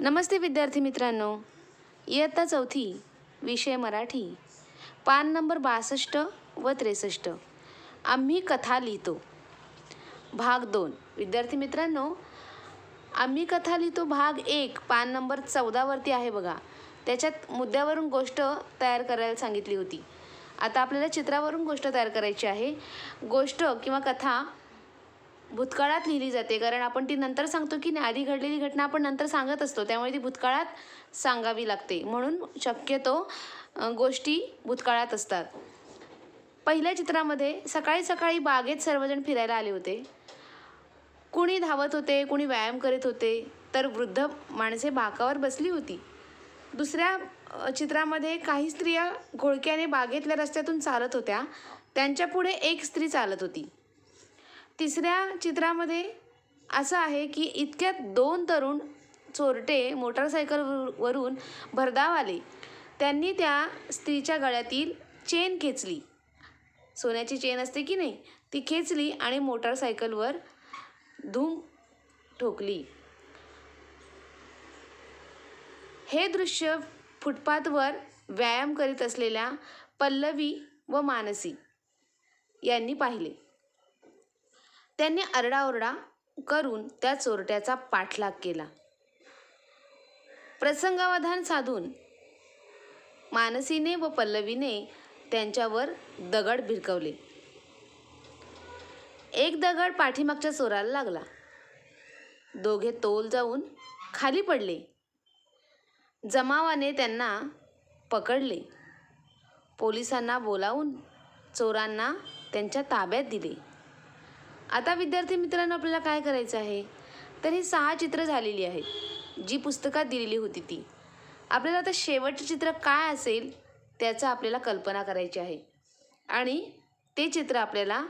नमस्ते विद्यार्थी मित्रांनो, इयत्ता चौथी विषय मराठी पान नंबर 62 व 63 आम्ही कथा लिहितो भाग 2. विद्यार्थी मित्रांनो, आम्ही कथा लिहितो भाग 1 पान नंबर 14 वरती आहे बघा. त्याच्यात मुद्द्यावरून गोष्ट तयार करायला सांगितली होती. आता आपल्याला चित्रावरून गोष्ट तयार करायची आहे. गोष्ट किंवा कथा भूतकाळात लिहिली जाते, कारण आपण ती नंतर सांगतो की नाही. आधी घडलेली घटना आपण नंतर सांगत असतो, त्यामुळे ती भूतकाळात सांगावी लागते. म्हणून शक्यतो गोष्टी भूतकाळात असतात. पहिल्या चित्रामध्ये सकाळी सकाळी बागेत सर्वजण फिरायला आले होते. कुणी धावत होते, कुणी व्यायाम करीत होते, तर वृद्ध माणसे बाकावर बसली होती. दुसऱ्या चित्रामध्ये काही स्त्रिया घोळक्याने बागेतल्या रस्त्यातून चालत होत्या. त्यांच्या पुढे एक स्त्री चालत होती. तिसऱ्या चित्रामध्ये असं आहे की इतक्यात 2 तरुण चोरटे मोटारसायकलवरून भरधाव आले. त्यांनी त्या स्त्रीच्या गळ्यातील चेन खेचली. सोन्याची चेन असते की नाही, ती खेचली आणि मोटारसायकलवर धूम ठोकली. हे दृश्य फुटपाथवर व्यायाम करीत असलेल्या पल्लवी व मानसी यांनी पाहिले. त्यांनी आरडाओरडा करून त्या चोरट्याचा पाठलाग केला. प्रसंगावधान साधून मानसीने व पल्लवीने त्यांच्यावर दगड भिरकवले. एक दगड पाठीमागच्या चोराला लागला. दोघे तोल जाऊन खाली पडले. जमावाने त्यांना पकडले. पोलिसांना बोलावून चोरांना त्यांच्या ताब्यात दिले. आता विद्यार्थी मित्रांनो, आपल्याला काय करायचं आहे, तर ही 6 चित्र झालेली आहेत जी पुस्तकात दिलेली होती ती. आपल्याला आता शेवटचे चित्र काय असेल त्याचा आपल्याला कल्पना करायची आहे आणि ते चित्र आपल्याला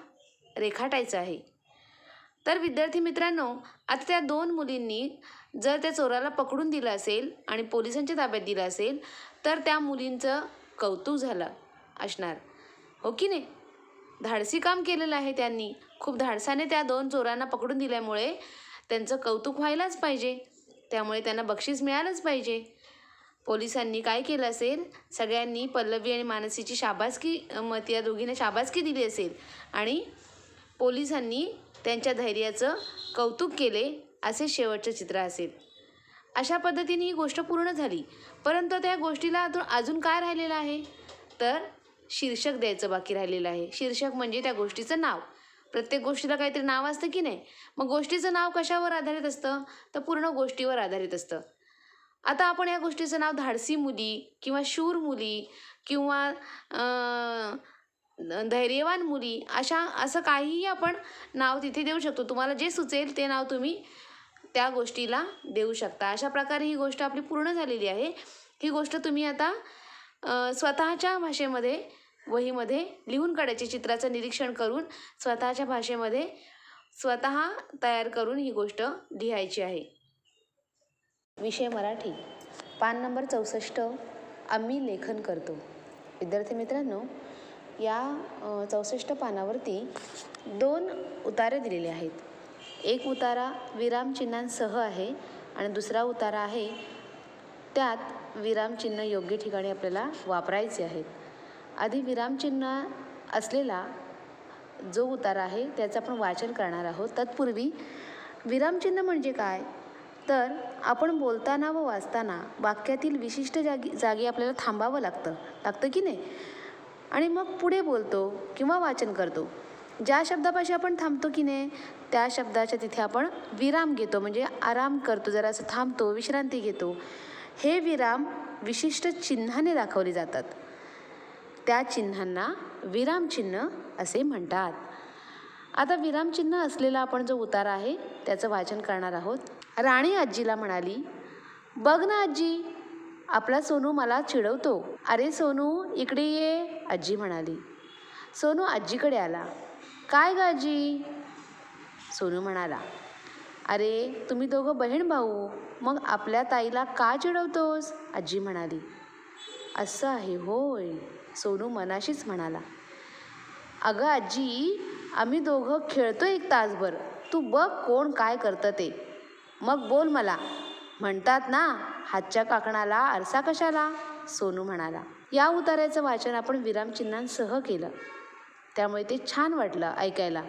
रेखाटायचं आहे. तर विद्यार्थी मित्रांनो, आता त्या 2 मुलींनी जर त्या चोराला पकडून दिलं असेल आणि पोलिसांच्या ताब्यात दिलं असेल तर त्या मुलींचं कौतुक झालं असणार, हो की नाही. धाडसी काम केलेलं आहे त्यांनी. खूप धाडसाने त्या 2 चोरांना पकडून दिल्यामुळे त्यांचं कौतुक व्हायलाच पाहिजे. त्यामुळे त्यांना बक्षीस मिळालंच पाहिजे. पोलिसांनी काय केलं असेल, सगळ्यांनी पल्लवी आणि मानसीची शाबासकी, त्या दोघींना शाबासकी दिली असेल आणि पोलिसांनी त्यांच्या धैर्याचं कौतुक केले, असे शेवटचं चित्र असेल. अशा पद्धतीने ही गोष्ट पूर्ण झाली. परंतु त्या गोष्टीला अजून काय राहिलेलं आहे, तर शीर्षक द्यायचं बाकी राहिलेलं आहे. शीर्षक म्हणजे त्या गोष्टीचं नाव. प्रत्येक गोष्टीला काहीतरी नाव असतं की नाही. मग गोष्टीचं नाव कशावर आधारित असतं, तर पूर्ण गोष्टीवर आधारित असतं. आता आपण या गोष्टीचं नाव धाडसी मुली किंवा शूर मुली किंवा धैर्यवान मुली असं काहीही आपण नाव तिथे देऊ शकतो. तुम्हाला जे सुचेल ते नाव तुम्ही त्या गोष्टीला देऊ शकता. अशा प्रकारे ही गोष्ट आपली पूर्ण झालेली आहे. ही गोष्ट तुम्ही आता स्वतःच्या भाषेमध्ये वहीमध्ये लिहून काढायची. चित्राचं निरीक्षण करून स्वतःच्या भाषेमध्ये स्वतः तयार करून ही गोष्ट लिहायची आहे. विषय मराठी पान नंबर 64 आम्ही लेखन करतो. विद्यार्थी मित्रांनो, या 64 पानावरती 2 उतारे दिलेले आहेत. एक उतारा विरामचिन्हांसह आहे आणि दुसरा उतारा आहे त्यात विरामचिन्ह योग्य ठिकाणी आपल्याला वापरायचे आहेत. आधी विरामचिन्ह असलेला जो उतारा आहे त्याचं आपण वाचन करणार आहोत. तत्पूर्वी विरामचिन्ह म्हणजे काय, तर आपण बोलताना व वाचताना वाक्यातील विशिष्ट जागी आपल्याला थांबावं लागतं की नाही, आणि मग पुढे बोलतो किंवा वाचन करतो. ज्या शब्दापाशी आपण थांबतो की नाही त्या शब्दाच्या तिथे आपण विराम घेतो, म्हणजे आराम करतो, जरा असं थांबतो, विश्रांती घेतो. हे विराम विशिष्ट चिन्हाने दाखवले जातात. त्या चिन्हांना विरामचिन्ह असे म्हणतात. आता विरामचिन्ह असलेला आपण जो उतारा आहे त्याचं वाचन करणार आहोत. राणी आजीला म्हणाली, बघ ना आजी, आपला सोनू मला चिडवतो. अरे सोनू, इकडे ये, आजी म्हणाली. सोनू आजीकडे आला. काय ग आजी, सोनू म्हणाला. अरे तुम्ही दोघं बहीण भाऊ, मग आपल्या ताईला का चिडवतोस, आजी म्हणाली. असं आहे होय, सोनू मनाशीच म्हणाला. अगं आजी, आम्ही दोघं खेळतो 1 तासभर, तू बघ कोण काय करतं ते, मग बोल मला, म्हणतात ना, हातच्या काकणाला आरसा कशाला, सोनू म्हणाला. या उतार्याचं वाचन आपण विरामचिन्हांसह केलं, त्यामुळे ते छान वाटलं ऐकायला.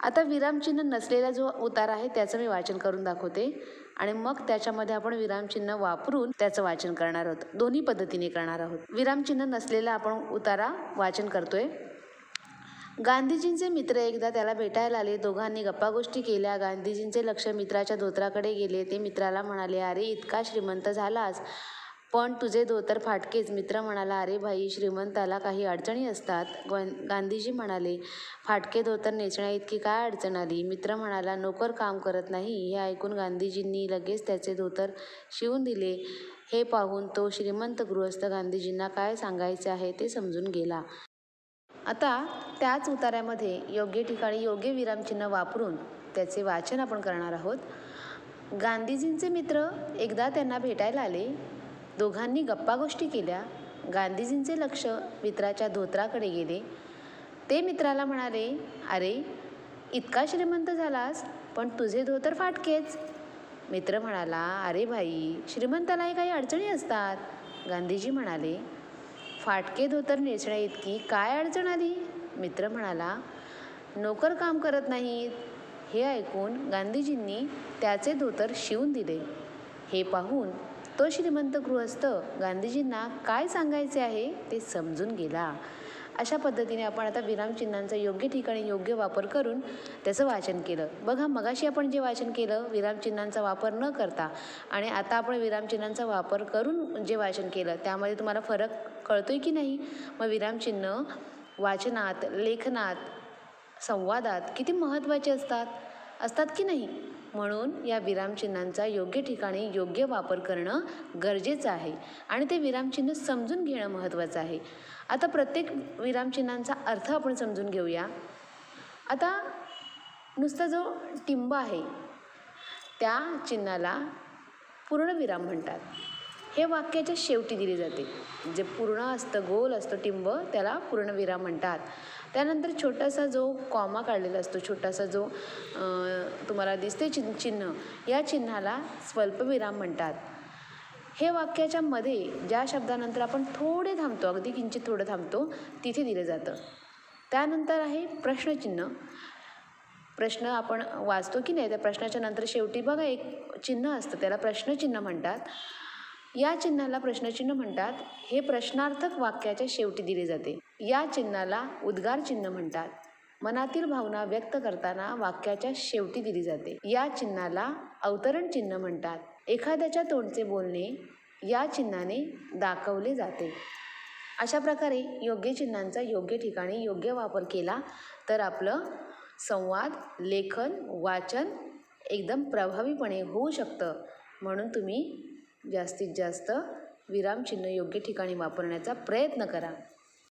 आता विरामचिन्ह नसलेला जो उतारा आहे त्याचं मी वाचन करून दाखवते आणि मग त्याच्यामध्ये आपण विरामचिन्ह वापरून त्याचं वाचन करणार आहोत. दोन्ही पद्धतीने करणार आहोत. विरामचिन्ह नसलेला आपण उतारा वाचन करतोय. गांधीजींचे मित्र एकदा त्याला भेटायला आले. दोघांनी गप्पागोष्टी केल्या. गांधीजींचे लक्ष मित्राच्या धोतराकडे गेले. ते मित्राला म्हणाले, अरे इतका श्रीमंत झालास पण तुझे धोतर फाटकेच. मित्र म्हणाला, अरे भाई, श्रीमंताला काही अडचणी असतात. गांधीजी म्हणाले, फाटके धोतर नेसण्या इतकी काय अडचण आली. मित्र म्हणाला, नोकर काम करत नाही. हे ऐकून गांधीजींनी लगेच त्याचे धोतर शिवून दिले. हे पाहून तो श्रीमंत गृहस्थ गांधीजींना काय सांगायचे आहे ते समजून गेला. आता त्याच उतार्यामध्ये योग्य ठिकाणी योग्य विरामचिन्ह वापरून त्याचे वाचन आपण करणार आहोत. गांधीजींचे मित्र एकदा त्यांना भेटायला आले. दोघांनी गप्पागोष्टी केल्या. गांधीजींचे लक्ष मित्राच्या धोतराकडे गेले. ते मित्राला म्हणाले, अरे इतका श्रीमंत झालास पण तुझे धोतर फाटकेच. मित्र म्हणाला, अरे भाई, श्रीमंतालाही काही अडचणी असतात. गांधीजी म्हणाले, फाटके धोतर नेसण्या इतकी काय अडचण आली. मित्र म्हणाला, नोकर काम करत नाहीत. हे ऐकून गांधीजींनी त्याचे धोतर शिवून दिले. हे पाहून तो श्रीमंत गृहस्थ गांधीजींना काय सांगायचे आहे ते समजून गेला. अशा पद्धतीने आपण आता विरामचिन्हांचा योग्य ठिकाणी योग्य वापर करून त्याचं वाचन केलं. बघा, मगाशी आपण जे वाचन केलं विरामचिन्हांचा वापर न करता आणि आता आपण विरामचिन्हांचा वापर करून जे वाचन केलं त्यामध्ये तुम्हाला फरक कळतोय की नाही. मग विरामचिन्ह वाचनात, लेखनात, संवादात किती महत्त्वाचे असतात की नाही. म्हणून या विरामचिन्हांचा योग्य ठिकाणी योग्य वापर करणं गरजेचं आहे आणि ते विरामचिन्ह समजून घेणं महत्त्वाचं आहे. आता प्रत्येक विरामचिन्हांचा अर्थ आपण समजून घेऊया. आता नुसता जो टिंब आहे त्या चिन्हाला पूर्णविराम म्हणतात. हे वाक्याच्या शेवटी दिले जाते. जे पूर्ण असतं, गोल असतं टिंब, त्याला पूर्णविराम म्हणतात. त्यानंतर छोटासा जो कॉमा काढलेला असतो, छोटासा जो तुम्हाला दिसते चिन्ह, या चिन्हाला स्वल्पविराम म्हणतात. हे वाक्याच्या मध्ये ज्या शब्दानंतर आपण थोडे थांबतो, अगदी किंचित थोडं थांबतो, तिथे दिलं जातं. त्यानंतर आहे प्रश्नचिन्ह. प्रश्न आपण वाचतो की नाही, त्या प्रश्नाच्या नंतर शेवटी बघा एक चिन्ह असतं, त्याला प्रश्नचिन्ह म्हणतात. या चिन्हाला प्रश्नचिन्ह म्हणतात. हे प्रश्नार्थक वाक्याच्या शेवटी दिले जाते. या चिन्हाला उद्गार चिन्ह म्हणतात. मनातील भावना व्यक्त करताना वाक्याच्या शेवटी दिली जाते. या चिन्हाला अवतरण चिन्ह म्हणतात. एखाद्याच्या तोंडचे बोलणे या चिन्हाने दाखवले जाते. अशा प्रकारे योग्य चिन्हांचा योग्य ठिकाणी योग्य वापर केला तर आपलं संवाद, लेखन, वाचन एकदम प्रभावीपणे होऊ शकतं. म्हणून तुम्ही जास्तीत जास्त विरामचिन्ह योग्य ठिकाणी वापरण्याचा प्रयत्न करा.